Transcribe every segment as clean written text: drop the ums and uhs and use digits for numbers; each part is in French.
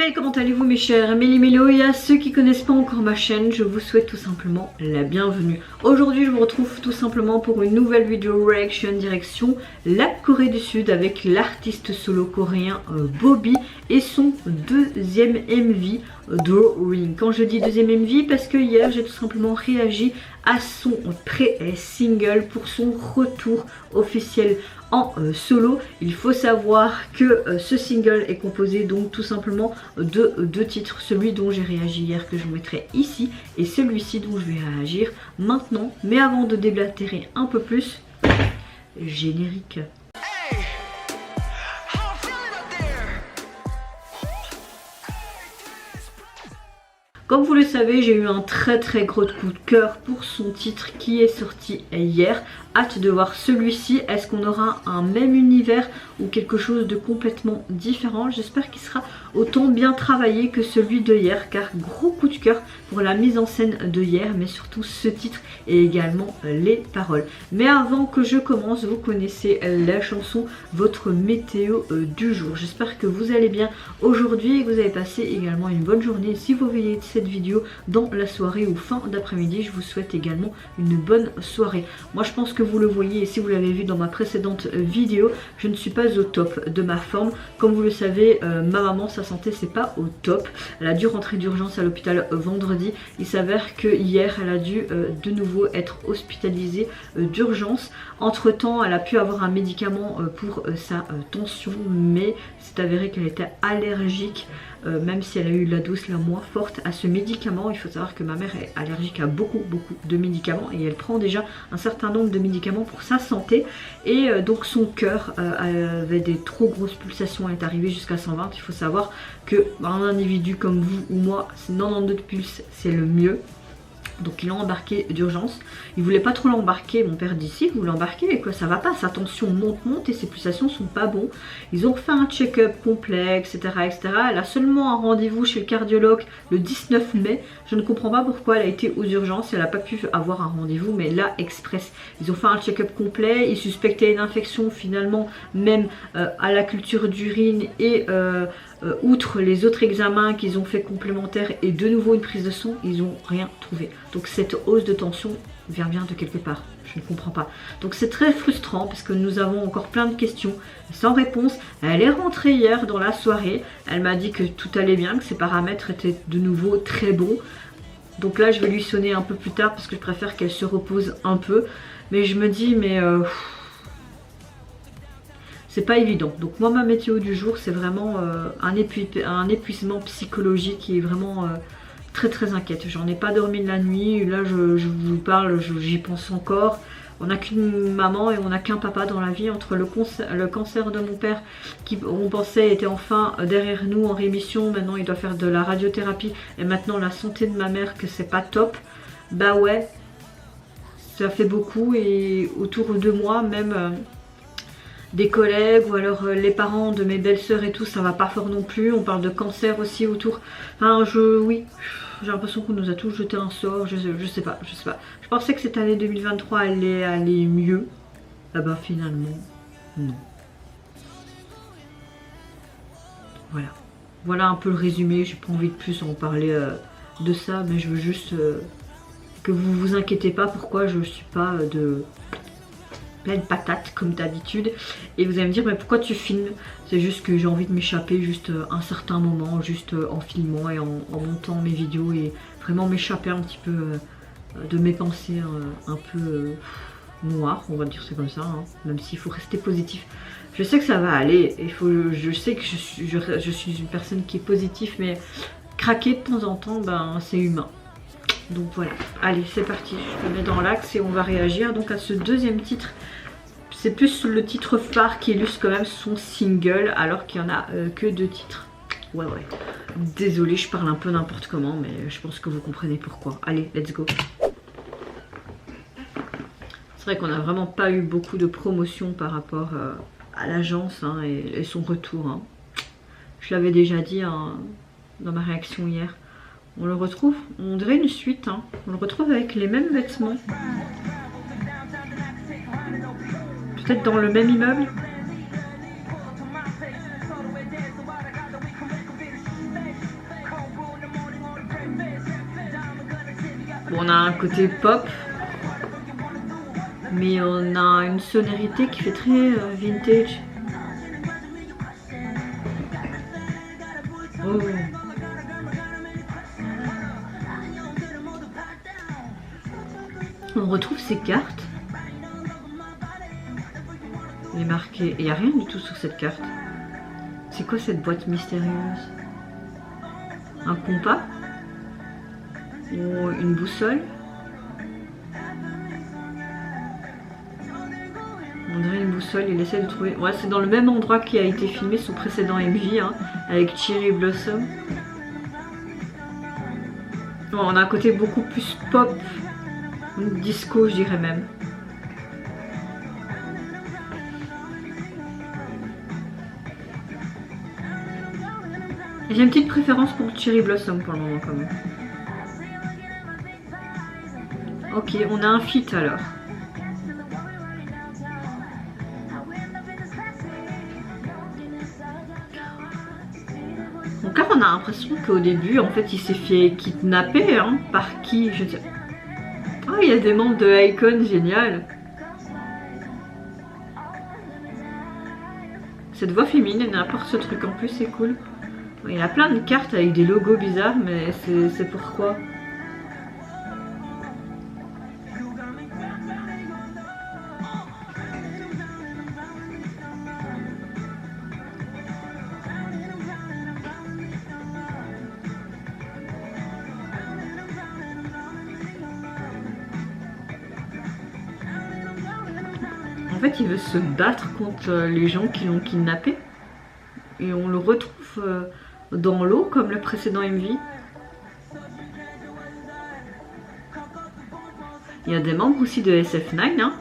Mélimel, comment allez-vous mes chers Mélimélo, et à ceux qui connaissent pas encore ma chaîne, je vous souhaite tout simplement la bienvenue. Aujourd'hui je vous retrouve tout simplement pour une nouvelle vidéo reaction direction la Corée du Sud avec l'artiste solo coréen Bobby et son deuxième MV Drawing. Quand je dis deuxième MV, parce que hier j'ai tout simplement réagi à son pré-single pour son retour officiel en solo. Il faut savoir que ce single est composé donc tout simplement de deux titres, celui dont j'ai réagi hier que je vous mettrai ici et celui-ci dont je vais réagir maintenant. Mais avant de déblatérer un peu plus, générique. Comme vous le savez, j'ai eu un très gros coup de cœur pour son titre qui est sorti hier. Hâte de voir celui-ci. Est-ce qu'on aura un même univers ou quelque chose de complètement différent? J'espère qu'il sera autant bien travaillé que celui de hier, car gros coup de cœur pour la mise en scène de hier, mais surtout ce titre et également les paroles. Mais avant que je commence, vous connaissez la chanson, votre météo du jour. J'espère que vous allez bien aujourd'hui et que vous avez passé également une bonne journée. Si vous voyez cette vidéo dans la soirée ou fin d'après-midi, je vous souhaite également une bonne soirée. Moi je pense que vous le voyez et si vous l'avez vu dans ma précédente vidéo, je ne suis pas au top de ma forme. Comme vous le savez, ma maman, sa santé c'est pas au top. Elle a dû rentrer d'urgence à l'hôpital vendredi. Il s'avère que hier elle a dû de nouveau être hospitalisée d'urgence. Entre temps elle a pu avoir un médicament pour sa tension, mais c'est avéré qu'elle était allergique, même si elle a eu la dose la moins forte à ce médicament. Il faut savoir que ma mère est allergique à beaucoup de médicaments et elle prend déjà un certain nombre de médicaments pour sa santé, et donc son cœur avait des trop grosses pulsations, elle est arrivée jusqu'à 120. Il faut savoir que un individu comme vous ou moi, 92 pulses c'est le mieux. Donc ils l'ont embarqué d'urgence. Il voulait pas trop l'embarquer, mon père d'ici, vous l'embarquez et quoi, ça va pas, sa tension monte et ses pulsations sont pas bons. Ils ont fait un check-up complet, etc., etc. Elle a seulement un rendez-vous chez le cardiologue le 19 mai. Je ne comprends pas pourquoi elle a été aux urgences, elle n'a pas pu avoir un rendez-vous, mais là express. Ils ont fait un check-up complet, ils suspectaient une infection finalement, même à la culture d'urine et outre les autres examens qu'ils ont fait complémentaires et de nouveau une prise de sang, ils n'ont rien trouvé. Donc cette hausse de tension vient bien de quelque part, je ne comprends pas. Donc c'est très frustrant parce que nous avons encore plein de questions sans réponse. Elle est rentrée hier dans la soirée, elle m'a dit que tout allait bien, que ses paramètres étaient de nouveau très bons. Donc là je vais lui sonner un peu plus tard parce que je préfère qu'elle se repose un peu. Mais je me dis c'est pas évident. Donc moi ma météo du jour c'est vraiment un épuisement psychologique qui est vraiment très inquiète. J'en ai pas dormi de la nuit, là je vous parle, j'y pense encore. On n'a qu'une maman et on n'a qu'un papa dans la vie. Entre le cancer de mon père qui on pensait était enfin derrière nous en rémission, maintenant il doit faire de la radiothérapie, et maintenant la santé de ma mère que c'est pas top. Bah ouais, ça fait beaucoup. Et autour de moi même des collègues ou alors les parents de mes belles-sœurs et tout, ça va pas fort non plus. On parle de cancer aussi autour. Enfin oui, j'ai l'impression qu'on nous a tous jeté un sort, je sais pas. Je pensais que cette année 2023 allait aller mieux. Ah bah finalement, non. Voilà un peu le résumé. J'ai pas envie de plus en parler de ça, mais je veux juste que vous vous inquiétez pas pourquoi je suis pas de pleine patate comme d'habitude. Et vous allez me dire mais pourquoi tu filmes? C'est juste que j'ai envie de m'échapper juste un certain moment, juste en filmant et en montant mes vidéos, et vraiment m'échapper un petit peu de mes pensées un peu noires, on va dire c'est comme ça, hein, même s'il faut rester positif. Je sais que ça va aller, je sais que je suis une personne qui est positive, mais craquer de temps en temps, ben c'est humain. Donc voilà, allez c'est parti, je me mets dans l'axe et on va réagir donc à ce deuxième titre. C'est plus le titre phare qui illustre quand même son single, alors qu'il n'y en a que deux titres. Ouais. Désolée, je parle un peu n'importe comment, mais je pense que vous comprenez pourquoi. Allez, let's go. C'est vrai qu'on n'a vraiment pas eu beaucoup de promotion par rapport à l'agence hein, et son retour. Hein. Je l'avais déjà dit hein, dans ma réaction hier. On le retrouve, on dirait une suite, hein. On le retrouve avec les mêmes vêtements. Peut-être dans le même immeuble. Bon, on a un côté pop, mais on a une sonorité qui fait très vintage. Oh. On retrouve ces cartes. Il est marqué. Il n'y a rien du tout sur cette carte. C'est quoi cette boîte mystérieuse? Un compas? Ou une boussole? On dirait une boussole, il essaie de trouver... Ouais, c'est dans le même endroit qui a été filmé son précédent MV, hein, avec Cherry Blossom. Bon, on a un côté beaucoup plus pop, disco je dirais même. J'ai une petite préférence pour Cherry Blossom pour le moment quand même. Ok, on a un feat alors. Donc là on a l'impression qu'au début en fait il s'est fait kidnapper, hein, par qui je sais. Oh, il y a des membres de Icon, génial. Cette voix féminine, elle apporte ce truc en plus, c'est cool. Il y a plein de cartes avec des logos bizarres, mais c'est pourquoi. En fait, il veut se battre contre les gens qui l'ont kidnappé. Et on le retrouve dans l'eau comme le précédent MV. Il y a des membres aussi de SF9, hein.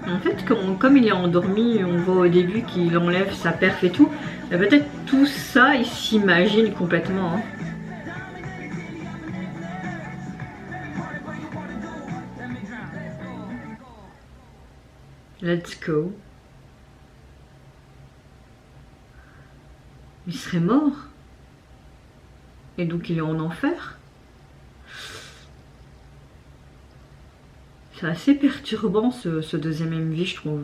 En fait, comme il est endormi, on voit au début qu'il enlève sa perf et tout. Peut-être tout ça, il s'imagine complètement. Hein. Let's go. Il serait mort. Et donc il est en enfer. C'est assez perturbant ce deuxième MV, je trouve.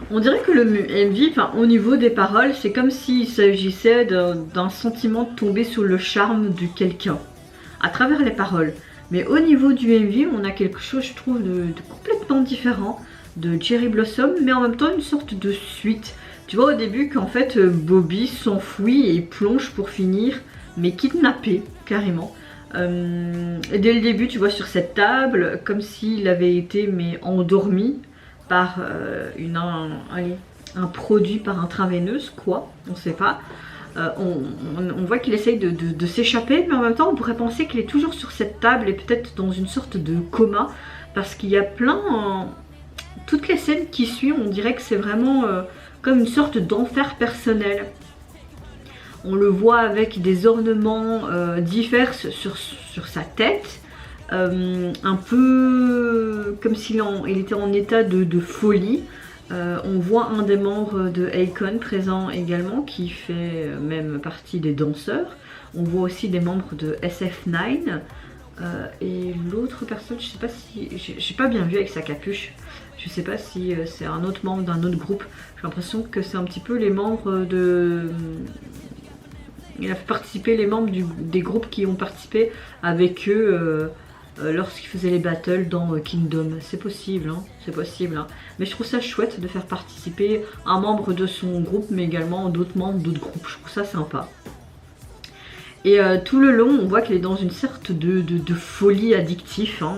On dirait que le MV, enfin, au niveau des paroles, c'est comme s'il s'agissait d'un sentiment de tomber sous le charme de quelqu'un, à travers les paroles. Mais au niveau du MV, on a quelque chose, je trouve, de complètement différent de Cherry Blossom, mais en même temps une sorte de suite. Tu vois au début qu'en fait Bobby s'enfuit et plonge pour finir, mais kidnappé, carrément. Et dès le début, tu vois sur cette table, comme s'il avait été endormi par un produit par intraveineuse, quoi, on sait pas. On voit qu'il essaye de s'échapper, mais en même temps on pourrait penser qu'il est toujours sur cette table et peut-être dans une sorte de coma, parce qu'il y a plein... toutes les scènes qui suivent, on dirait que c'est vraiment comme une sorte d'enfer personnel. On le voit avec des ornements divers sur sa tête, un peu comme s'il était en état de folie. On voit un des membres de Icon présent également, qui fait même partie des danseurs. On voit aussi des membres de SF9. Et l'autre personne, je sais pas si... J'ai pas bien vu avec sa capuche. Je sais pas si c'est un autre membre d'un autre groupe. J'ai l'impression que c'est un petit peu les membres de... Il a fait participer les membres des groupes qui ont participé avec eux lorsqu'ils faisaient les battles dans Kingdom. C'est possible, hein, c'est possible. Hein. Mais je trouve ça chouette de faire participer un membre de son groupe, mais également d'autres membres d'autres groupes. Je trouve ça sympa. Et tout le long, on voit qu'elle est dans une sorte de folie addictive. Hein.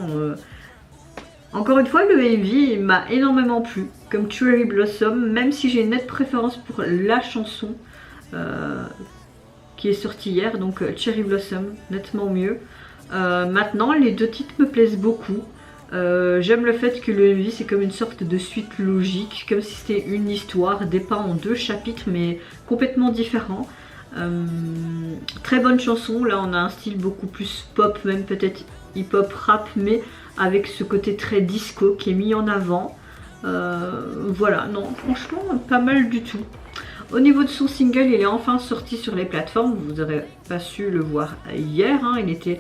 Encore une fois, le MV m'a énormément plu, comme Cherry Blossom, même si j'ai une nette préférence pour la chanson qui est sortie hier, donc Cherry Blossom, nettement mieux. Maintenant, les deux titres me plaisent beaucoup. J'aime le fait que le MV c'est comme une sorte de suite logique, comme si c'était une histoire dépeinte en deux chapitres, mais complètement différents. Très bonne chanson, là on a un style beaucoup plus pop, même peut-être hip-hop rap, mais avec ce côté très disco qui est mis en avant. Voilà, non franchement pas mal du tout. Au niveau de son single, il est enfin sorti sur les plateformes, vous n'aurez pas su le voir hier, hein, il était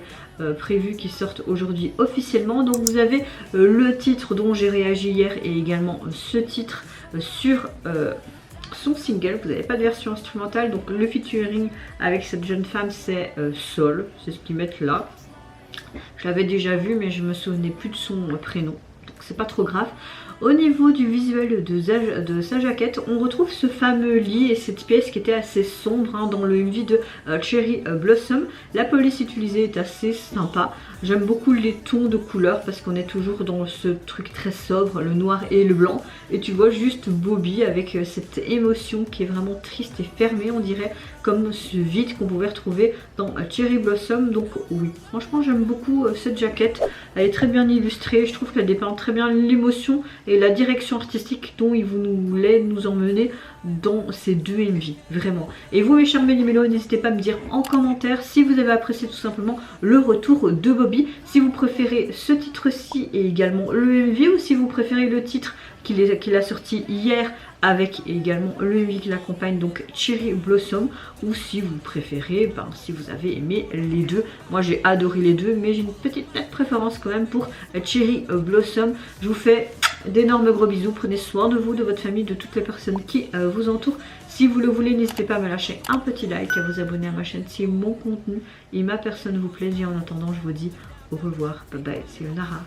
prévu qu'il sorte aujourd'hui officiellement. Donc vous avez le titre dont j'ai réagi hier et également ce titre sur son single. Vous n'avez pas de version instrumentale, donc le featuring avec cette jeune femme c'est Sol, c'est ce qu'ils mettent là. Je l'avais déjà vu mais je me souvenais plus de son prénom, donc c'est pas trop grave. Au niveau du visuel de sa jaquette, on retrouve ce fameux lit et cette pièce qui était assez sombre, hein, dans le MV de Cherry Blossom. La police utilisée est assez sympa. J'aime beaucoup les tons de couleurs parce qu'on est toujours dans ce truc très sobre, le noir et le blanc. Et tu vois juste Bobby avec cette émotion qui est vraiment triste et fermée, on dirait, comme ce vide qu'on pouvait retrouver dans Cherry Blossom. Donc oui, franchement j'aime beaucoup cette jaquette. Elle est très bien illustrée, je trouve qu'elle dépeint très bien l'émotion et la direction artistique dont il voulait nous emmener dans ces deux MV, vraiment. Et vous mes chers méli-mélos, n'hésitez pas à me dire en commentaire si vous avez apprécié tout simplement le retour de Bobby, si vous préférez ce titre-ci et également le MV, ou si vous préférez le titre qu'il a sorti hier avec également le MV qui l'accompagne, donc Cherry Blossom, ou si vous préférez, si vous avez aimé les deux. Moi j'ai adoré les deux, mais j'ai une petite préférence quand même pour Cherry Blossom. Je vous fais d'énormes gros bisous, prenez soin de vous, de votre famille, de toutes les personnes qui vous entourent. Si vous le voulez, n'hésitez pas à me lâcher un petit like, à vous abonner à ma chaîne si mon contenu et ma personne vous plaisent. Et en attendant, je vous dis au revoir, bye bye, c'est Nara.